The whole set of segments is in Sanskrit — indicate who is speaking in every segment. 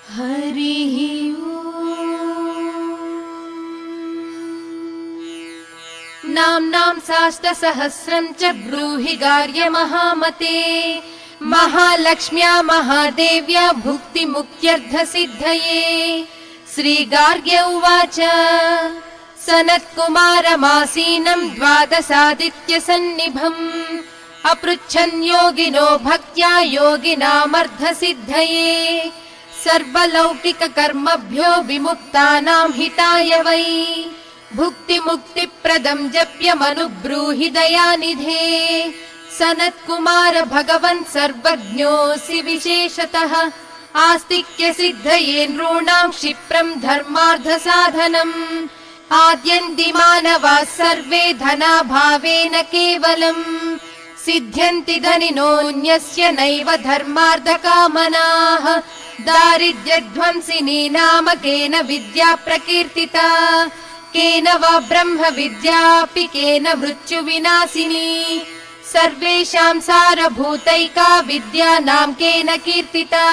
Speaker 1: हरिः नाम्नां साष्टसहस्रं च ब्रूहि गार्य महामते। महालक्ष्म्या महादेव्या भुक्तिमुक्त्यर्थसिद्धये। श्रीगार्ग्य उवाच सनत्कुमारमासीनं द्वादशादित्यसन्निभम् अपृच्छन् योगिनो भक्त्या योगिनामर्धसिद्धये। सर्वलौकिककर्मभ्यो विमुक्तानां हिताय वै भुक्तिमुक्तिप्रदं जप्यमनुब्रूहि दयानिधे। सनत्कुमार भगवन् सर्वज्ञोऽसि विशेषतः आस्तिक्यसिद्धये नॄणां क्षिप्रं धर्मार्थसाधनम्। आद्यन्तिमानवाः सर्वे धनाभावेन केवलम् सिद्ध्यन्ति धनिनोऽन्यस्य नैव धर्मार्थकामनाः। दारिद्र्यध्वंसिनी नाम केन विद्या प्रकीर्तिता केन वा ब्रह्म विद्यापि केन मृत्युविनाशिनी। सर्वेषां सारभूतैका विद्या नाम केन कीर्तिता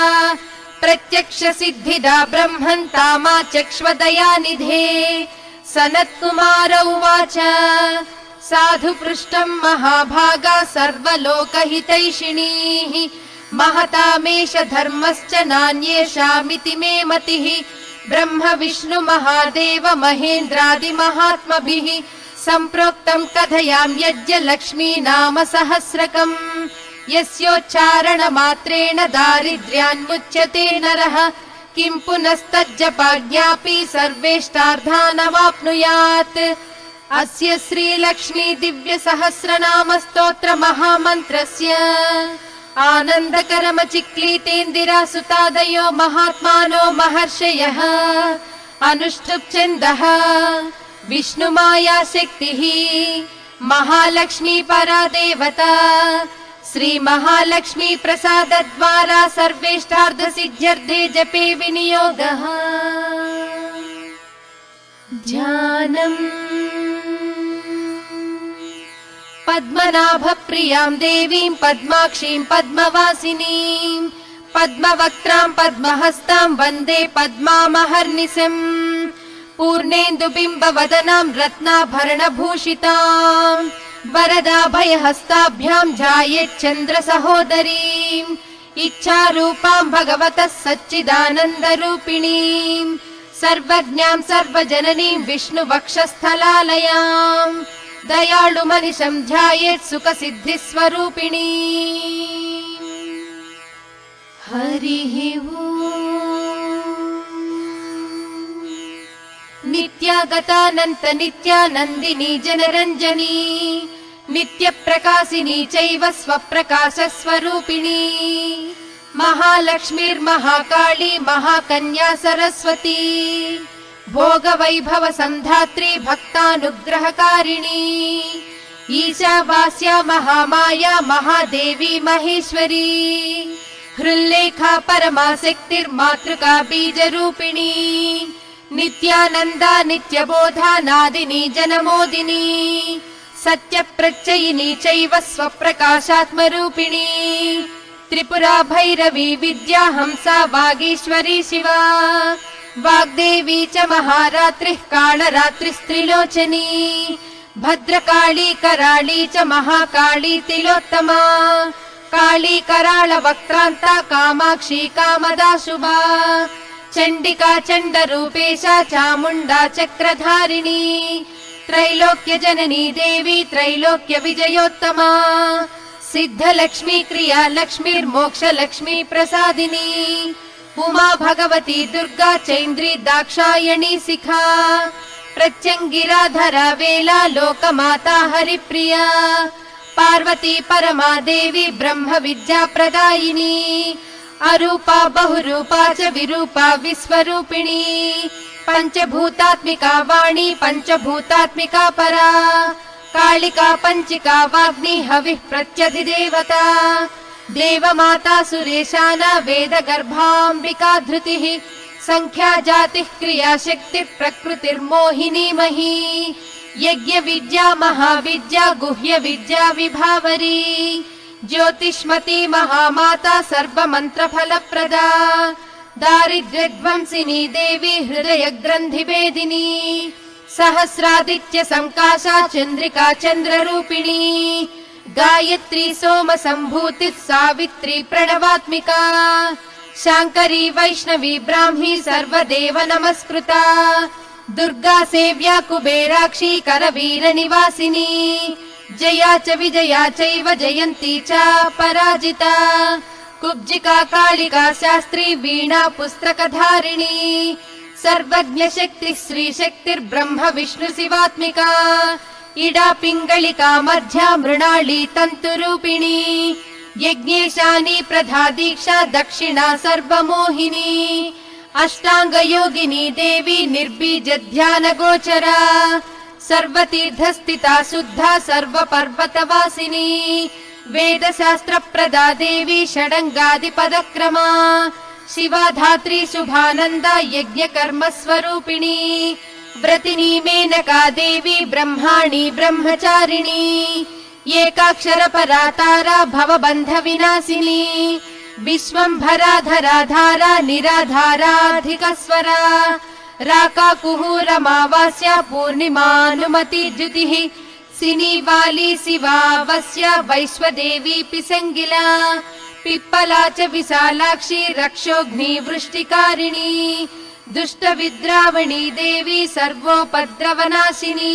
Speaker 1: प्रत्यक्ष सिद्धिदा ब्रह्मन् तामाचक्ष्वदयानिधे। सनत्कुमार उवाच साधु पृष्टं महाभागा सर्वलोकहितैषिणीः महतामेष धर्मश्च नान्येषामिति मे मतिः। ब्रह्म विष्णु महादेव महेन्द्रादि महात्मभिः सम्प्रोक्तं कथयां यज्ञ लक्ष्मी नाम सहस्रकम्। यस्योच्चारण मात्रेण दारिद्र्यान्मुच्यते नरः किं पुनस्तज्जपाज्ञापि सर्वेष्टार्थानवाप्नुयात्। अस्य श्रीलक्ष्मी दिव्य सहस्रनाम स्तोत्र महामन्त्रस्य आनन्दकरमचिक्लीतेन्दिरा सुतादयो महात्मानो महर्षयः अनुष्टुप् विष्णुमाया शक्तिः महालक्ष्मी परा देवता। श्री महालक्ष्मी प्रसाद द्वारा सर्वेष्टार्थ सिद्ध्यर्थे जपे विनियोगः। ध्यानम् पद्मनाभ प्रियां देवीं पद्माक्षीं पद्मवासिनीं पद्मवक्त्रां पद्महस्तां वन्दे पद्मामहर्निशम्। पूर्णेन्दुबिम्बवदनां रत्नाभरणभूषितां वरदाभयहस्ताभ्यां ध्यायेच्चन्द्र सहोदरीं। इच्छारूपां भगवतः सच्चिदानन्दरूपिणीं सर्वज्ञां सर्वजननीं विष्णुवक्षस्थलालयां दयाळुमनिशं ध्यायेत् सुखसिद्धिस्वरूपिणी। हरिः नित्यागतानन्त नित्यानन्दिनी जनरञ्जनी नित्यप्रकाशिनी चैव स्वप्रकाशस्वरूपिणी। महालक्ष्मीर्महाकाली महाकन्या सरस्वती भोगवैभव सन्धात्री भक्तानुग्रहकारिणी। ईशावास्या महामाया महादेवी महेश्वरी हृल्लेखा परमाशक्तिर्मातृका बीजरूपिणी। नित्यानन्दा नित्यबोधा नादिनी जनमोदिनी सत्यप्रत्ययिनी चैव स्वप्रकाशात्मरूपिणी। त्रिपुरा भैरवी विद्या हंसा वागीश्वरी शिवा वाग्देवी च महारात्रिः कालरात्रिस्त्रिलोचनी। भद्रकाली कराळी च महाकाली तिलोत्तमा काली कराळ वक्त्रान्ता कामाक्षी कामदा शुभा। चण्डिका चण्डरूपेशा चामुण्डा चक्रधारिणी त्रैलोक्य जननी देवी त्रैलोक्य विजयोत्तमा। सिद्धलक्ष्मी क्रिया लक्ष्मीर्मोक्षलक्ष्मी प्रसादिनी उमा भगवती दुर्गा चैन्द्री दाक्षायणी शिखा प्रत्यङ्गिराधरा वेला लोकमाता हरिप्रिया। पार्वती परमा देवी ब्रह्म विद्या प्रदायिनी अरूपा बहुरूपा च विरूपा विश्वरूपिणी। पंचभूतात्मिका वाणी पंचभूतात्मिका परा कालिका पंचिका वाग्नि हविः प्रत्यधिदेवता। देवमाता सुरेशाना वेद गर्भाम्बिका धृतिः संख्या जातिः क्रिया शक्तिः प्रकृतिर्मोहिनी मही। यज्ञ विद्या महाविद्या गुह्य विद्या विभावरी ज्योतिष्मती महामाता सर्वमन्त्र फलप्रदा। दारिद्र्यध्वंसिनी देवी हृदयग्रन्थिभेदिनी सहस्रादित्य संकाशा चन्द्रिका चन्द्ररूपिणी गायत्री सोम संभूति सावित्री प्रणवात्मिका शांकरी वैष्णवी ब्राह्मी सर्वदेव नमस्कृता दुर्गा सेव्या कुबेराक्षी करवीर निवासिनी जया च विजया चैव जयन्ती च पराजिता कुब्जिका कालिका शास्त्री वीणा पुस्तकधारिणी सर्वज्ञ शक्ति श्री शक्तिर्ब्रह्म विष्णु शिवात्मिका इडा पिंगलिका मध्या मृणाली तंतुरूपिणी यज्ञेशानी प्रधा दीक्षा दक्षिणा सर्वमोहिनी अष्टांग योगिनी देवी निर्बीज ध्यान गोचरा सर्वतीर्थस्थिता शुद्धा सर्वपर्वतवासिनी वेद शास्त्र प्रदा देवी षडंगादि पदक्रमा शिवा धात्री शुभानंदा यज्ञ कर्म स्वरूपिणी व्रतिनी मेनका देवी ब्रह्माणी ब्रह्मचारिणी एकाक्षर परातारा भवबंध विनाशिनी विश्वंभरा धरा धारा निराधाराधिक स्वरा राका कुहूरमावास्या पूर्णिमानुमति द्युतिः सिनीवाली शिवावस्या वैश्वदेवी पिसंगिला पिप्पला च विशालाक्षी रक्षोग्नि वृष्टिकारिणी दुष्ट विद्रावणी देवी सर्वोपद्रवनाशिनी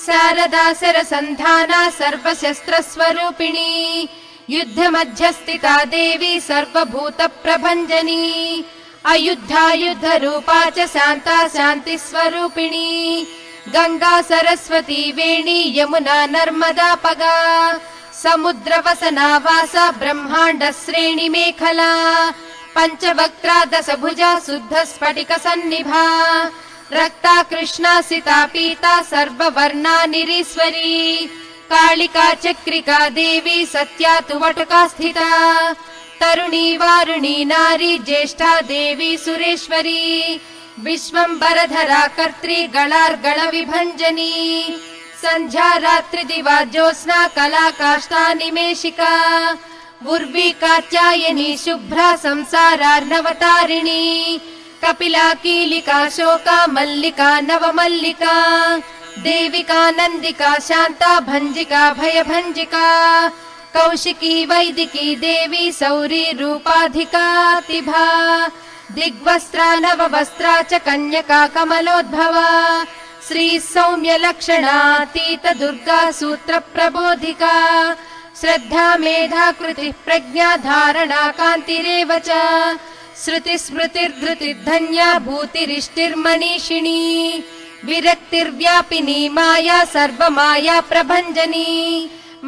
Speaker 1: शारदा सरसंधाना सर्वशस्त्र स्वरूपिणी युद्ध मध्य स्थिता देवी सर्वभूत प्रभंजनी अयुद्धा युद्ध रूपा च शांता शांति स्वरूपिणी गंगा सरस्वती वेणी यमुना नर्मदा पगा समुद्र वसना वासा ब्रह्मांड श्रेणी मेखला पंचवक्त्रा दश भुजा शुद्ध स्फटिक सन्निभा रक्ता कृष्णा सीता पीता सर्ववर्णा निरीश्वरी कालिका चक्रिका देवी सत्या तु वटुका स्थिता तरुणी वारुणी नारी ज्येष्ठा देवी सुरेश्वरी विश्वंबरधरा कर्त्री गणार्गण विभंजनी संध्या रात्रि दिवा ज्योत्स्ना कला काष्ठा निमेशिका उर्वी कात्यायनी शुभ्रा संसारार्णवतारिणी कपिला कीलिका शोका मल्लिका नवमल्लिका देविका नंदिका शांता भंजिका भयभंजिका कौशिकी वैदिकी देवी सौरी रूपाधिका तिभा दिग्वस्त्रा नववस्त्रा च कन्यका कमलोद्भवा श्री सौम्य लक्षणातीत दुर्गा सूत्र प्रबोधिका श्रद्धा मेधा कृति प्रज्ञा धारणा कांतिरेव च श्रुति स्मृतिर्धृतिर्धन्या भूतिरिष्टिर्मनीषिणी विरक्तिर्व्यापिनी माया सर्वमाया प्रभंजनी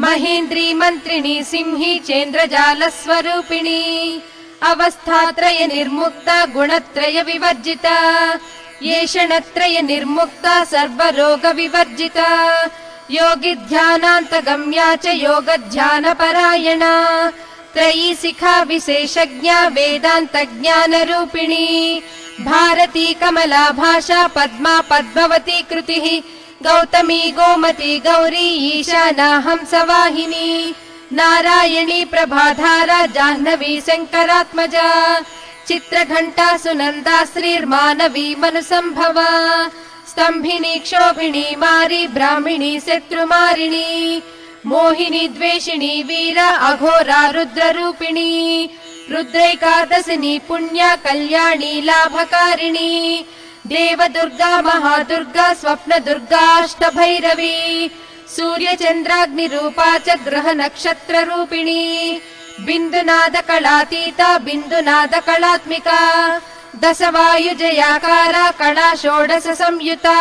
Speaker 1: महेन्द्री मंत्रिणी सिंही चेन्द्रजाल स्वरूपिणी अवस्थात्रय निर्मुक्ता गुणत्रय विवर्जिता येषणत्रय निर्मुक्ता सर्वरोग विवर्जिता योगी ध्यानांत गम्या च योग ध्यान परायणा त्रयी शिखा विशेषज्ञा वेदांत ज्ञान रूपिणी भारती कमला भाषा पद्मा पद्मवती कृतिः गौतमी गोमती गौरी ईशाना हंसवाहिनी नारायणी प्रभाधारा जाह्नवी शंकरात्मजा चित्रघंटा सुनंदा श्रीर्मानवी मनुसंभवा स्तंभिनी क्षोभिणी मारी ब्राह्मिणी शत्रुमारिणी मोहिनी द्वेषिणी वीरा अघोरा रुद्र रूपिणी रुद्रैकादशिनी पुण्या कल्याणी लाभकारिणी देव दुर्गा महादुर्गा स्वप्न दुर्गा अष्टभैरवी सूर्य चंद्राग्नि रूपा च ग्रह नक्षत्र रूपिणी बिंदुनाद कलातीता बिंदुनाद कलात्मिका दश वायुजयाकारा कला षोडश संयुता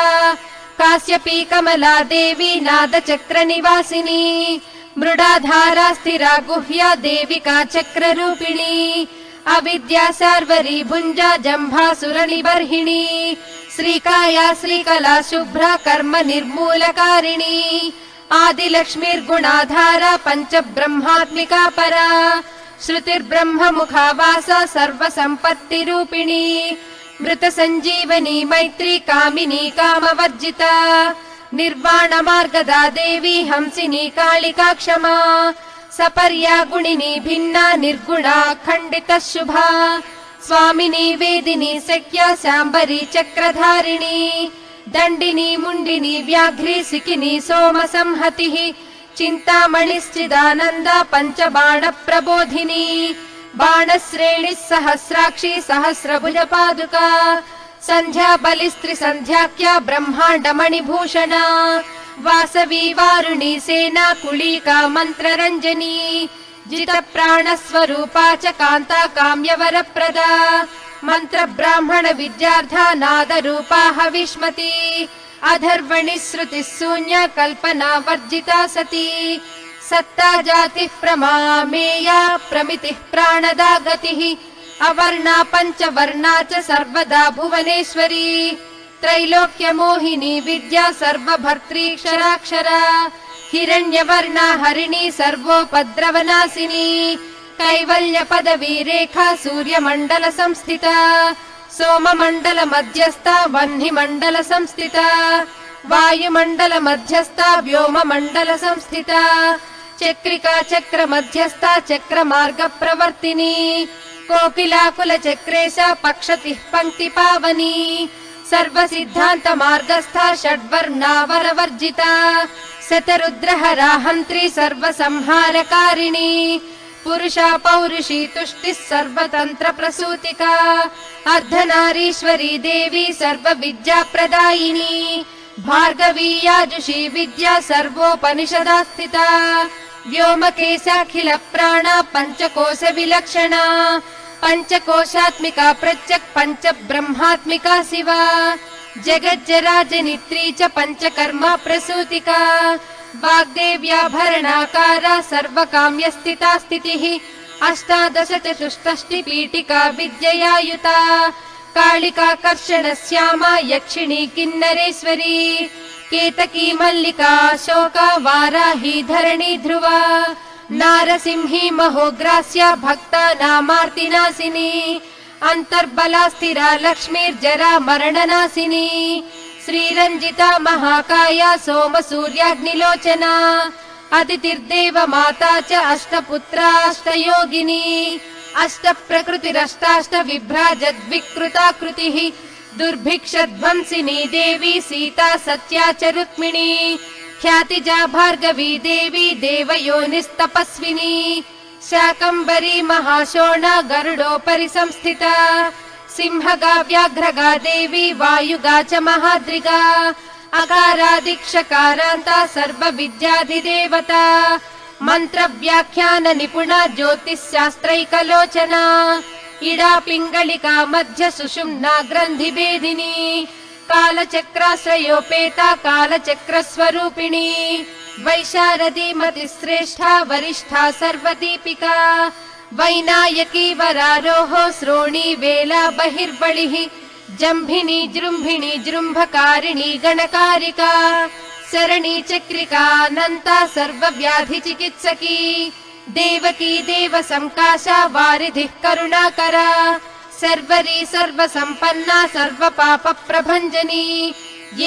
Speaker 1: काश्यपी कमला देवी नाद चक्र निवासिनी मृडाधारा स्थिरा गुह्या देविका चक्र रूपिणी अविद्या सार्वरी भुंजा जंभासुर निबर्हिणी श्रीकाया श्रीकला शुभ्रा कर्म निर्मूलकारिणी आदिलक्ष्मीर्गुणाधारा पंच ब्रह्मात्मिका परा श्रुतिर्ब्रह्म मुखावासा सर्व संपत्ति रूपिणी मृत संजीवनी मैत्री कामिनी कामवर्जिता निर्वाण मार्गदा देवी हंसिनी कालिका क्षमा सपर्या गुणिनी भिन्ना निर्गुणा खंडित शुभा स्वामिनी वेदिनी सख्या शाम्बरी चक्रधारिणी दण्डिनी मुण्डिनी व्याघ्री सिकिनी सोमसंहतिः चिन्तामणिश्चिदानन्दा पञ्चबाण प्रबोधिनी बाणश्रेणिः सहस्राक्षी सहस्रभुज पादुका सन्ध्या बलिस्त्रिसन्ध्याख्या ब्रह्माण्डमणिभूषणा वासवी वारुणी सेना कुलीका मन्त्ररञ्जनी जितप्राणस्वरूपा च कान्ता काम्यवरप्रदा मन्त्र ब्राह्मण विद्यार्था नादरूपा हविष्मती अधर्वणि श्रुतिः शून्या कल्पना वर्जिता सती सत्ता जातिः प्रमामेया प्रमितिः प्राणदा गतिः अवर्णा पञ्चवर्णा च सर्वदा भुवनेश्वरी त्रैलोक्य मोहिनी विद्या सर्वभर्त्रीक्षराक्षरा हिरण्यवर्णा हरिणी सर्वोपद्रवनाशिनी कैवल्य पदवी रेखा सूर्यमण्डल संस्थिता सोममण्डल मध्यस्था वह्निमण्डल संस्थिता वायुमण्डल मध्यस्था व्योममण्डल संस्थिता चक्रिका चक्र मध्यस्था चक्रमार्ग प्रवर्तिनी कोकिलाकुल चक्रेशा पक्षतिः पंक्ति पावनी सर्व सिद्धांत मार्गस्था षड्वर्णावरवर्जिता शतरुद्रहरा हन्त्री सर्व संहारकारिणी पुरुषा पौरुषी तुष्टिः सर्वतन्त्र प्रसूतिका अर्धनारीश्वरी देवी सर्व विद्या प्रदायिनी भार्गवी याजुषी विद्या सर्वोपनिषदा स्थिता व्योमकेशाखिल प्राणा पञ्चकोश विलक्षणा पञ्चकोशात्मिका प्रत्यक् पञ्च ब्रह्मात्मिका शिवा जगज्जराजनित्री च पञ्चकर्मा प्रसूतिका वाग्देव्याभरणाकारा सर्वकाम्यस्थिता स्थितिः अष्टादश चतुष्षष्टि पीठिका विद्ययायुता कालिका कर्षण श्यामा यक्षिणी किन्नरेश्वरी केतकी मल्लिका शोका वाराही धरणी ध्रुवा नारसिंही महोग्रास्या भक्ता नामार्तिनाशिनी अंतर्बला स्थिरा लक्ष्मीर्जरा मरणनाशिनी श्रीरंजिता महाकाया सोम सूर्याग्निलोचना अदितिर्देव माता च अष्टपुत्राष्टयोगिनी अष्ट प्रकृतिरष्टाष्ट विभ्राजद्विकृताकृतिः दुर्भिक्षध्वंसिनी देवी सीता सत्या च रुक्मिणी ख्यातिजा भार्गवी देवी देवयोनिस्तपस्विनी शाकंबरी महाशोणा गरुडोपरि संस्थिता सिंहगा व्याघ्रगा देवी वायुगा च महाद्रिगा अकारादिक्षकारान्ता सर्व विद्याधिदेवता मंत्र व्याख्यान निपुणा ज्योतिषशास्त्रैकलोचना इडा पिंगलिका मध्य सुषुम्ना ग्रंथि भेदिनी कालचक्राश्रयोपेता कालचक्र स्वरूपिणी वैशारदी मतिश्रेष्ठा वरिष्ठा सर्वदीपिका वैनायकी वरारोहो श्रोणी वेला बहिर्बलिः जम्भिनी जृम्भिणी जृम्भकारिणी गणकारिका शरणी चक्रिकानन्ता सर्वव्याधि चिकित्सकी देवकी देव संकाशा वारिधिः करुणाकरा सर्वरी सर्वसम्पन्ना सर्वपाप प्रभञ्जनी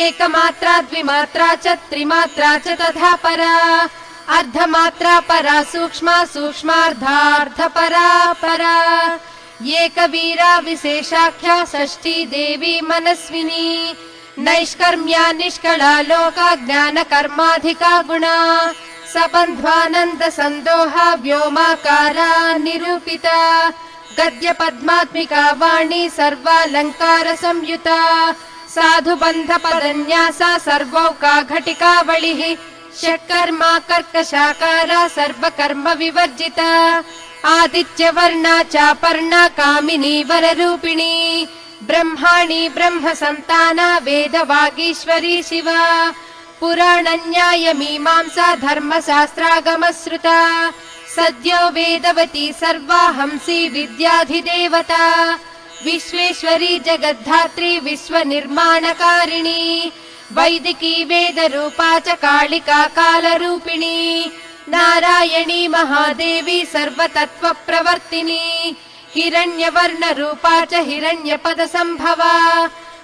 Speaker 1: एकमात्रा द्विमात्रा च त्रिमात्रा च तथा परा अर्धमात्रा परा सूक्ष्मा सूक्ष्मार्धार्ध परा परा एकवीरा विशेषाख्या षष्ठी देवी मनस्विनी नैष्कर्म्या निष्कला लोका ज्ञान कर्माधिका गुणा सबन्ध्वानन्द सन्दोहा व्योमाकारा निरूपिता गद्य पद्मात्मिका वाणी सर्वालंकार संयुता साधु बंध पदन्यासा सर्वौका घटिकावलिः षट्कर्मा कर्कशाकारा सर्वकर्म विवर्जिता आदित्य वर्णा चापर्णा कामिनी वररूपिणी ब्रह्माणी ब्रह्म संताना वेद वागीश्वरी शिवा पुराण न्याय मीमांसा धर्म शास्त्रागमश्रुता सद्यो वेदवती सर्वा हंसी विद्याधिदेवता विश्वेश्वरी जगद्धात्री विश्व निर्माणकारिणी वैदिकी वेद रूपा च कालिका कालरूपिणी नारायणी महादेवी सर्वतत्व प्रवर्तिनी हिरण्यवर्ण रूपा च हिरण्यपद संभवा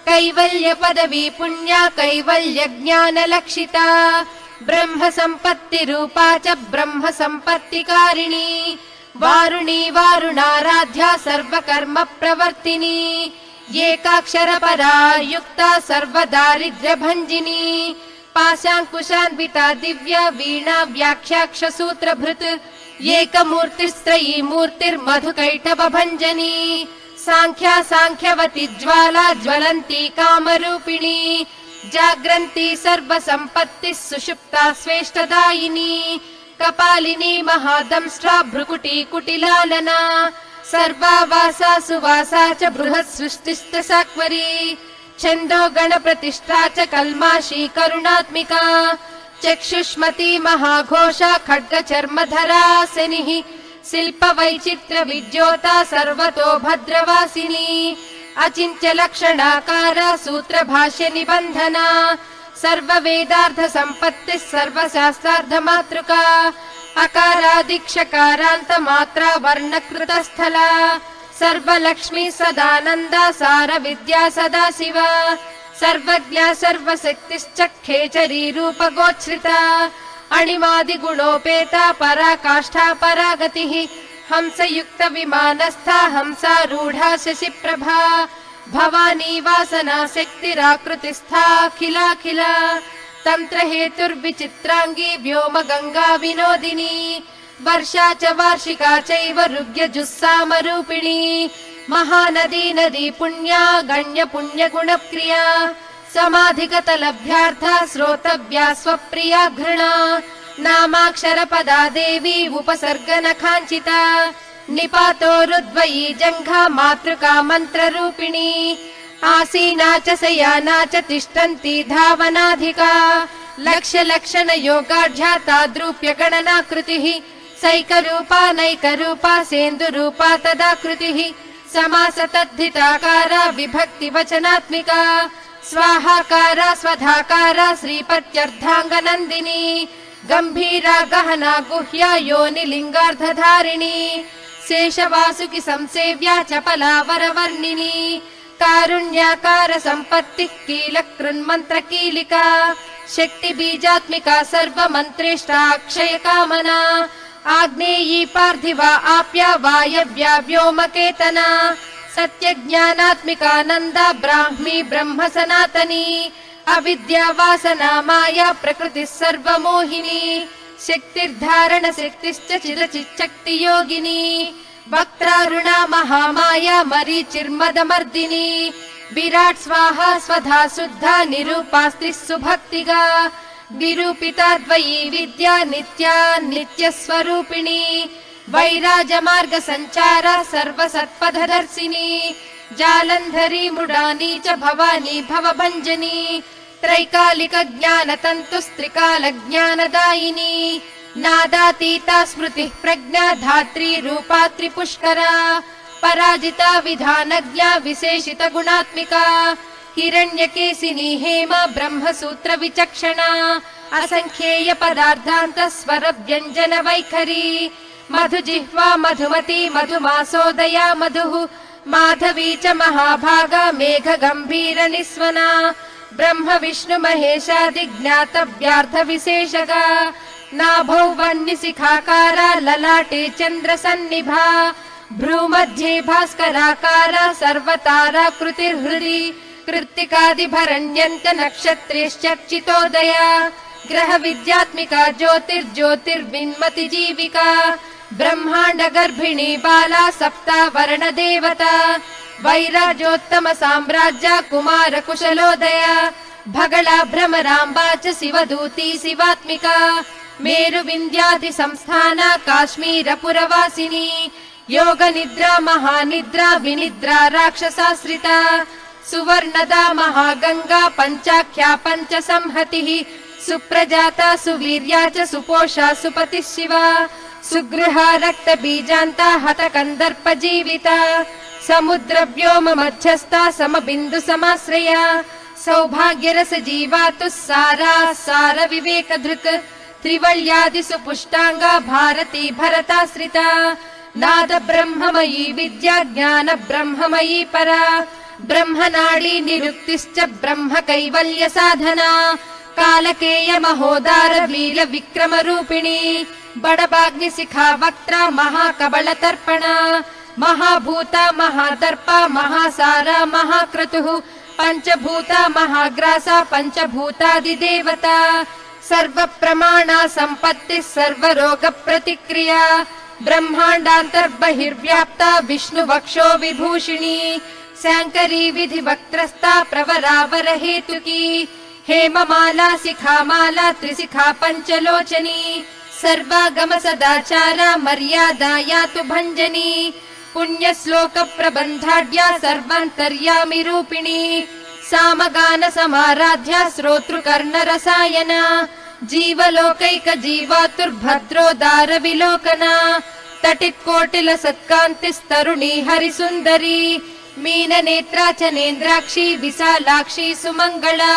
Speaker 1: कैवल्य पदवी पुण्या कैवल्य ज्ञान लक्षिता ब्रह्म संपत्ति रूपा च ब्रह्म संपत्तिकारिणी वारुणी वारुणाराध्या सर्वकर्म प्रवर्तिनी एकाक्षरपरा युक्ता सर्वदारिद्र्यभञ्जिनी पाशाङ्कुशान्विता दिव्या वीणा व्याख्याक्षसूत्रभृत् एकमूर्तिस्त्रयी मूर्तिर्मधुकैटभञ्जनी साङ्ख्या साङ्ख्यवती ज्वाला ज्वलन्ती कामरूपिणी जाग्रन्ती सर्वसम्पत्तिः सुषुप्ता स्वेष्टदायिनी कपालिनी महादंष्ट्रा भ्रुकुटी कुटिलालना सर्वावासा सुवासा च बृहत् सृष्टिश्च साक्वरी छन्दो गणप्रतिष्ठा च कल्माशी करुणात्मिका चक्षुष्मती महाघोषा खड्गचर्मधरासिनिः शिल्पवैचित्र्य विद्योता सर्वतो भद्रवासिनी अचिन्त्य लक्षणाकारा सूत्रभाष्य निबन्धना सर्ववेदार्थ सम्पत्तिः सर्वशास्त्रार्धमातृका अकारादिक्षकारान्त मात्रा वर्णकृतस्थला सर्वलक्ष्मी सदानन्दा सार विद्या सदा शिवा सर्वज्ञा सर्वशक्तिश्च खेचरी रूपगोच्छ्रिता अणिमादिगुणोपेता पराकाष्ठा परागतिः हंसयुक्त विमानस्था हंसारूढा शशिप्रभा भवानी वासना शक्तिराकृतिस्थाखिलाखिला तंत्र हेतुर्विचित्रांगी व्योम गंगा विनोदिनी वर्षा च वार्षिका चैव ऋग्यजुस्सामरूपिणी महानदी नदी पुण्या गण्य पुण्य गुणप्रिया समाधिगतलभ्यार्था श्रोतव्या स्वप्रिया घृणा नामाक्षरपदा देवी उपसर्गनखाञ्चिता निपातोरुद्वयी जङ्घा मातृका मन्त्ररूपिणी आसीना च शयाना च तिष्ठन्ती धावनाधिका लक्ष्य लक्षण योगाढ्या ताद्रूप्य गणनाकृतिः सैकरूपा नैकरूपा सेन्दुरूपा तदाकृतिः समास तद्धिताकारा विभक्ति वचनात्मिका स्वाहाकारा स्वधाकारा श्रीपत्यर्धाङ्गनन्दिनी गम्भीरा गहना गुह्या योनिलिङ्गार्धधारिणी शेषवासुकि संसेव्या चपला वरवर्णिनी कारुण्याकार सम्पत्तिः कीलकृन्मन्त्र कीलिका शक्ति बीजात्मिका सर्वमन्त्रेष्टा अक्षय कामना आग्नेयी पार्थिवा आप्या वायव्या व्योमकेतना सत्यज्ञानात्मिकानन्दा ब्राह्मी ब्रह्म सनातनी अविद्या वासना माया प्रकृतिः सर्वमोहिनी शक्तिर्धारण शक्तिश्च चिरचिच्छक्ति योगिनी वक्त्रारुणा महामाया मरीचिर्मदमर्दिनी विराट स्वाहा स्वधा शुद्धा निरूपास्ति सुभक्तिगा निरूपिता द्वयी विद्या नित्या नित्यस्वरूपिणी वैराजमार्ग संचारा सर्वसत्पथदर्शिनी जालन्धरी मृडानी च भवानी भवभञ्जनी त्रैकालिक ज्ञान तन्तुस्त्रिकाल ज्ञानदायिनी नादातीता स्मृतिः प्रज्ञा धात्री रूपा त्रिपुष्करा पराजिता विधानज्ञा विशेषित गुणात्मिका हिरण्यकेशिनी हेमा ब्रह्मसूत्र विचक्षणा असंख्येय पदार्थान्त स्वर व्यञ्जन वैखरी मधुजिह्वा मधुमती मधुमासोदया मधुः माधवी च महाभागा मेघ गम्भीर निस्वना ब्रह्म विष्णु महेशादि ज्ञातव्यार्थ विशेषगा नाभौ वह्निशिखाकारा ललाटे चन्द्र सन्निभा भ्रूमध्ये भास्कराकारा सर्वताराकृतिर्हृदि कृत्तिकादिभरण्यन्त नक्षत्रेश्चर्चितोदया ग्रह विद्यात्मिका ज्योतिर्ज्योतिर्विन्मति जीविका ब्रह्माण्ड गर्भिणी बाला सप्तावर्ण देवता वैराजोत्तम साम्राज्या कुमार कुशलोदया भगला भ्रमराम्बा च शिवदूती शिवात्मिका मेरु विन्द्यादि संस्थाना काश्मीर पुरवासिनी योग निद्रा महानिद्रा विनिद्रा राक्षसाश्रिता सुवर्णदा महागंगा पंचाख्या पंच संहतिः सुप्रजाता सुवीर्या च सुपोषा सुपतिः शिवा सुगृहा रक्त बीजान्ता हत कंदर्प जीविता समुद्र व्योम मध्यस्था समबिन्दु समाश्रया सौभाग्य रस जीवातु सारा सार विवेक धृक् त्रिवल्यादि सुपुष्टांगा भारती भरताश्रिता नाद ब्रह्ममयी विद्या ज्ञान ब्रह्ममयी परा ब्रह्मनाडी निरुक्तिश्च ब्रह्म कैवल्य साधना कालकेय महोदार वीर विक्रम रूपिणी बडबाग्निशिखा वक्त्रा महाकबलतर्पणा महाभूता महादर्पा महासारा महाक्रतुः पञ्चभूता महाग्रासा पञ्चभूतादिदेवता सर्वप्रमाणा सम्पत्तिः सर्वरोगप्रतिक्रिया ब्रह्माण्डान्तर्बहिर्व्याप्ता विष्णुवक्षो विभूषिणी शाङ्करी विधिवक्त्रस्था प्रवरावरहेतुकी हेममाला शिखामाला त्रिशिखा पञ्चलोचनी सर्वागम सदाचारा मर्यादा यातु भञ्जनी पुण्यश्लोक प्रबन्धाढ्या सर्वान्तर्यामि रूपिणी सामगान समाराध्या श्रोतृकर्णरसायना जीवलोकैक जीवातुर्भद्रोदार विलोकना तटित्कोटिल सत्कान्तिस्तरुणी हरिसुन्दरी मीननेत्रा च नेन्द्राक्षी विशालाक्षी सुमङ्गला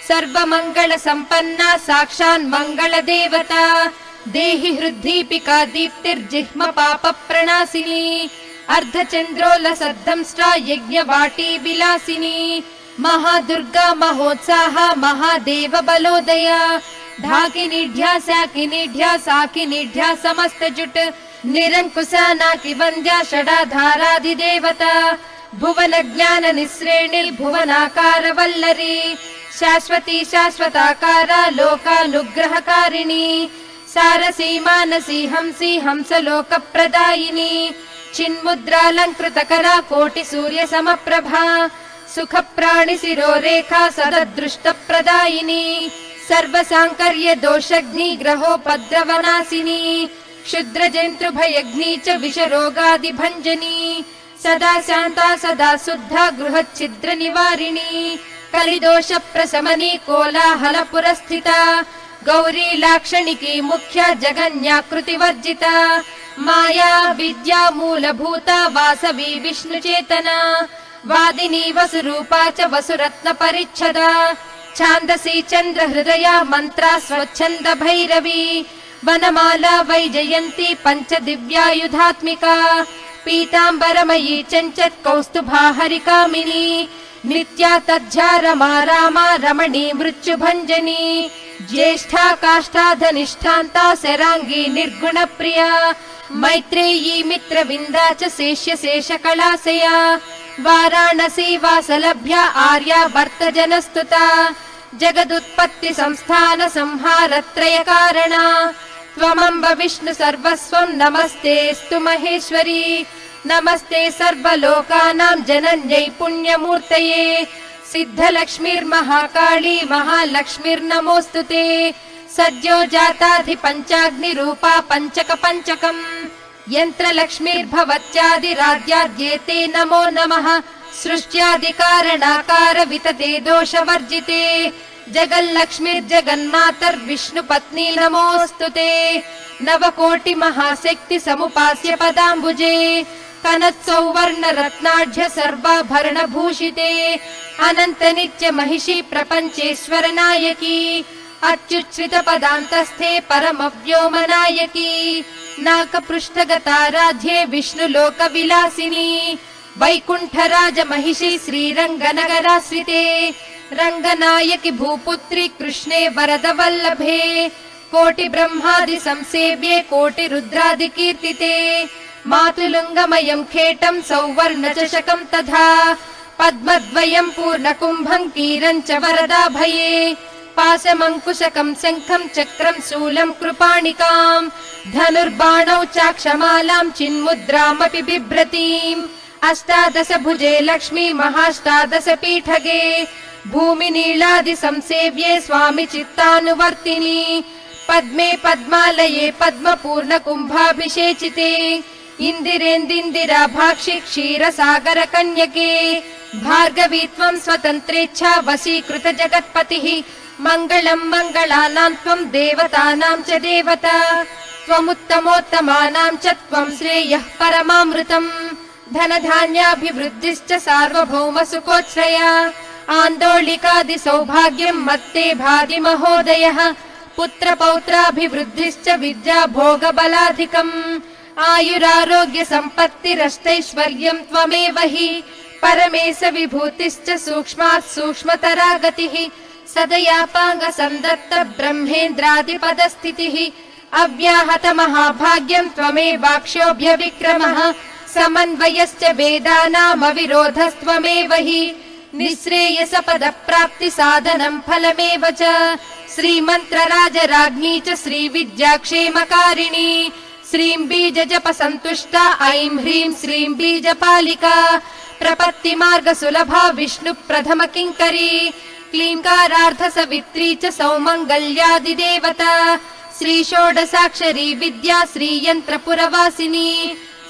Speaker 1: सर्वमङ्गल सम्पन्ना साक्षान् मङ्गल देवता देहि हृद्दीपिका दीप्तिर्जिह्म पाप प्रणासिनी अर्धचन्द्रोलसद्धंष्ट्रा यज्ञवाटी विलासिनी महादुर्गा महोत्साह महादेव बलोदया ढाकिनीढ्या शाकिनीढ्या साकिनीढ्या समस्तजुट निरङ्कुशा नाकिवन्द्या षडाधाराधिदेवता भुवन ज्ञान निःश्रेणिर्भुवनाकार वल्लरी शाश्वती शाश्वताकारा लोकानुग्रहकारिणी सारसी मानसी हंसी हंसलोकप्रदायिनी चिन्मुद्रालङ्कृतकरा कोटिसूर्य समप्रभा सुखप्राणि शिरोरेखा सददृष्टप्रदायिनी सर्वसाङ्कर्य दोषग्नि ग्रहोपद्रवनाशिनी क्षुद्रजन्तुभयग्नि च विषरोगादिभञ्जनी सदा शान्ता सदा शुद्धा गृहच्छिद्र निवारिणी कलिदोष प्रशमनी कोलाहल पुरस्थिता गौरी लाक्षणिकी मुख्या जगन्याकृति वर्जिता माया विद्या मूलभूता वासवी विष्णुचेतना वादिनी वसुरूपा च वसुरत्न परिच्छदा छान्दसी चन्द्र हृदया मन्त्रा स्वच्छन्द भैरवी वनमाला वैजयन्ती पञ्च दिव्यायुधात्मिका पीताम्बरमयी चञ्चत् कौस्तुभा हरिकामिनी नित्या तज्झा रमा रामा रमणी मृत्युभञ्जनी ज्येष्ठा काष्ठाधनिष्ठान्ता शराङ्गी निर्गुणप्रिया मैत्रेयी मित्रविन्दा च शेष्य शेषकलाशया वाराणसी वासलभ्या आर्या वर्तजनस्तुता जगदुत्पत्ति संस्थान संहारत्रय कारणा त्वमम्ब विष्णु सर्वस्वं नमस्तेऽस्तु महेश्वरी नमस्ते सर्वलोकानां जनन्यै पुण्यमूर्तये सिद्धलक्ष्मीर्महाकाली महालक्ष्मीर्नमोऽस्तुते सद्यो जाताधिपञ्चाग्निरूपा पञ्चक पञ्चकम् यन्त्रलक्ष्मीर्भवत्यादिराद्याद्येते नमो नमः सृष्ट्यादिकारणाकार वितते दोषवर्जिते जगल्लक्ष्मीर्जगन्मातर्विष्णुपत्नी नमोऽस्तुते नवकोटि महाशक्ति समुपास्य पदाम्बुजे कनत्सौवर्ण रत्नाढ्य सर्वाभरण भूषिते अनन्त नित्य महिषी प्रपञ्चेश्वर नायकी अत्युच्छ्रित पदान्तस्थे परमव्योम नायकी नाकपृष्ठगताराध्ये विष्णुलोक विलासिनी वैकुण्ठराज महिषी श्रीरङ्गनगराश्रिते रङ्गनायकि भूपुत्री कृष्णे वरदवल्लभे कोटि ब्रह्मादि संसेव्ये कोटि रुद्रादि कीर्तिते मातुलुङ्गमयं खेटं सौवर्ण चषकं तथा पद्मद्वयं पूर्णकुम्भं कीरं च वरदाभये पाशमङ्कुशकं शङ्खं चक्रं शूलं कृपाणिकाम् धनुर्बाणौ चाक्षमालां चिन्मुद्रामपि बिभ्रतीम् अष्टादश भुजे लक्ष्मी महाष्टादश पीठगे भूमि नीलादि संसेव्ये स्वामि चित्तानुवर्तिनी पद्मे पद्मालये पद्मपूर्ण कुम्भाभिषेचिते इन्दिरेन्दिराभाक्षि क्षीरसागर कन्यके भार्गवी त्वं स्वतन्त्रेच्छा वशीकृत जगत्पतिः मङ्गलं मङ्गलानां त्वं देवतानां च देवता त्वमुत्तमोत्तमानां च त्वं श्रेयः परमामृतम् धनधान्याभिवृद्धिश्च सार्वभौम सुखोच्छ्रया आन्दोलिकादि सौभाग्यं मत्ते भाति महोदयः पुत्र पौत्राभिवृद्धिश्च विद्या भोग बलाधिकम् आयुरारोग्य सम्पत्तिरष्टैश्वर्यं त्वमेव हि परमेश विभूतिश्च सूक्ष्मात् सूक्ष्मतरा गतिः सदयापाङ्ग सन्दत्त ब्रह्मेन्द्रादिपदस्थितिः अव्याहत महाभाग्यं त्वमेवाक्षोभ्य विक्रमः समन्वयश्च वेदानामविरोधस्त्वमेव हि निःश्रेयसपदप्राप्ति साधनं फलमेव च श्रीमन्त्रराजराज्ञी च श्रीविद्याक्षेमकारिणी श्रीं बीजजपसन्तुष्टा ऐं ह्रीं श्रीं बीजपालिका प्रपत्तिमार्गसुलभा विष्णुप्रथम किङ्करी क्लीङ्कारार्धसवित्री च सौमङ्गल्यादिदेवता श्रीषोडशाक्षरी विद्या श्रीयन्त्रपुरवासिनी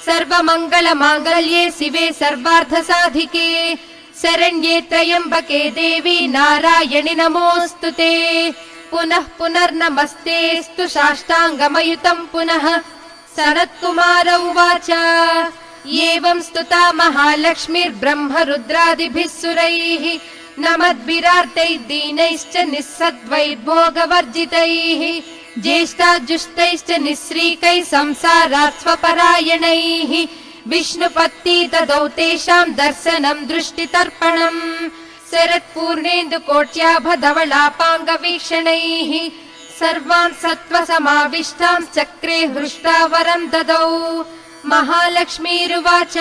Speaker 1: सर्वमङ्गलमाङ्गल्ये शिवे सर्वार्थसाधिके शरण्ये त्र्यम्बके देवी नारायणि नमोऽस्तुते पुनः पुनर्नमस्तेऽस्तु साष्टाङ्गमयुतं पुनः सनत्कुमार उवाच एवं स्तुता महालक्ष्मीर्ब्रह्मरुद्रादिभिः सुरैः नमद्भिरार्तैः दीनैश्च निःसद्वैर्भोगवर्जितैः ज्येष्ठाजुष्टैश्च निःश्रीकैः संसारात् स्वपरायणैः विष्णुपत्नी ददौ तेषां दर्शनं दृष्टितर्पणम् शरत्पूर्णेन्दुकोट्याभधवलापाङ्गवीक्षणैः सर्वान् सत्त्वसमाविष्टां चक्रे हृष्टा वरं ददौ महालक्ष्मीरुवाच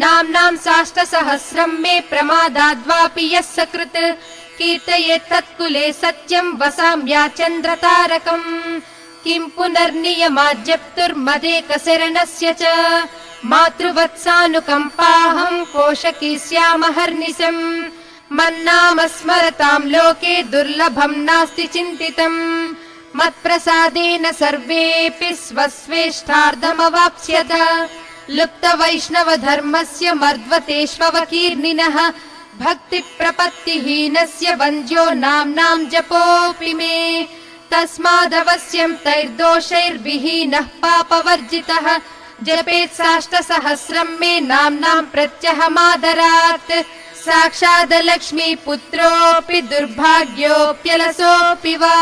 Speaker 1: नाम्नां साष्टसहस्रं मे प्रमादाद्वापि यः सकृत् कीर्तयेत् तत्कुले सत्यं वसाम्या चन्द्रतारकम् किं पुनर्नियमाज्जप्तुर्मदेकशरणस्य च मातृवत्सानुकम्पाहं पोषकी स्यामहर्निशम् मन्नाम स्मरतां लोके दुर्लभं नास्ति चिन्तितम् मत्प्रसादेन सर्वेऽपि स्वस्वेष्टार्धमवाप्स्यत लुप्तवैष्णवधर्मस्य मर्द्वतेष्वकीर्णिनः भक्तिप्रपत्तिहीनस्य वन्द्यो नाम्नां जपोऽपि मे तस्मादवश्यं तैर्दोषैर्विहीनः पापवर्जितः जपेत् साष्टसहस्रं मे नाम्नां प्रत्यहमादरात् साक्षादलक्ष्मीपुत्रोऽपि दुर्भाग्योऽप्यलसोऽपि वा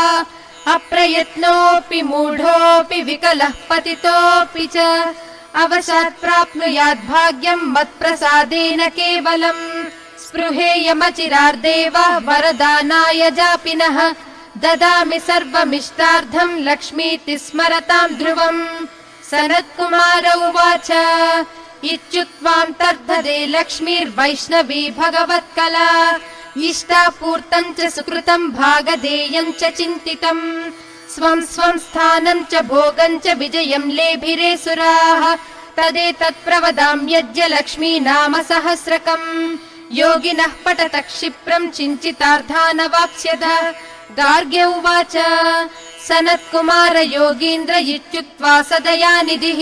Speaker 1: अप्रयत्नोऽपि मूढोऽपि विकलः पतितोऽपि च अवशात् प्राप्नुयात् भाग्यं मत्प्रसादेन केवलम् स्पृहेयमचिरार्देव वरदानाय जापिनः ददामि सर्वमिष्टार्थं लक्ष्मीति स्मरतां ध्रुवम् सनत्कुमार उवाच इत्युक्त्वां तर्धदे लक्ष्मीर्वैष्णवी भगवत्कला इष्टापूर्तं च सुकृतं भागधेयं च चिन्तितम् स्वं स्वं स्थानं च भोगं च विजयं लेभिरे सुराः तदेतत्प्रवदाम्यज्य लक्ष्मी नाम सहस्रकम् योगिनः पठत क्षिप्रं चिञ्चितार्थानवाप्स्यत गार्ग्य उवाच सनत्कुमार योगीन्द्र इत्युक्त्वा सदयानिधिः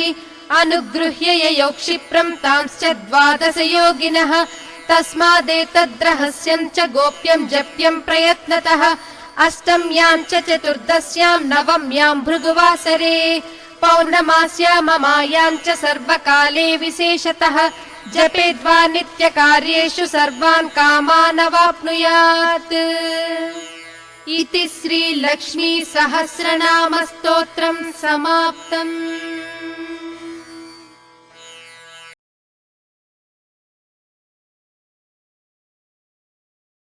Speaker 1: अनुगृह्य ययौ क्षिप्रं तांश्च 12 योगिनः तस्मादेतद्रहस्यं च गोप्यं जप्यं प्रयत्नतः अष्टम्यां च चतुर्दश्यां नवम्यां भृगुवासरे पौर्णमास्याममायां च सर्वकाले विशेषतः जपेद्वा नित्यकार्येषु सर्वान् कामानवाप्नुयात् इति श्रीलक्ष्मी सहस्रनाम स्तोत्रं समाप्तम्।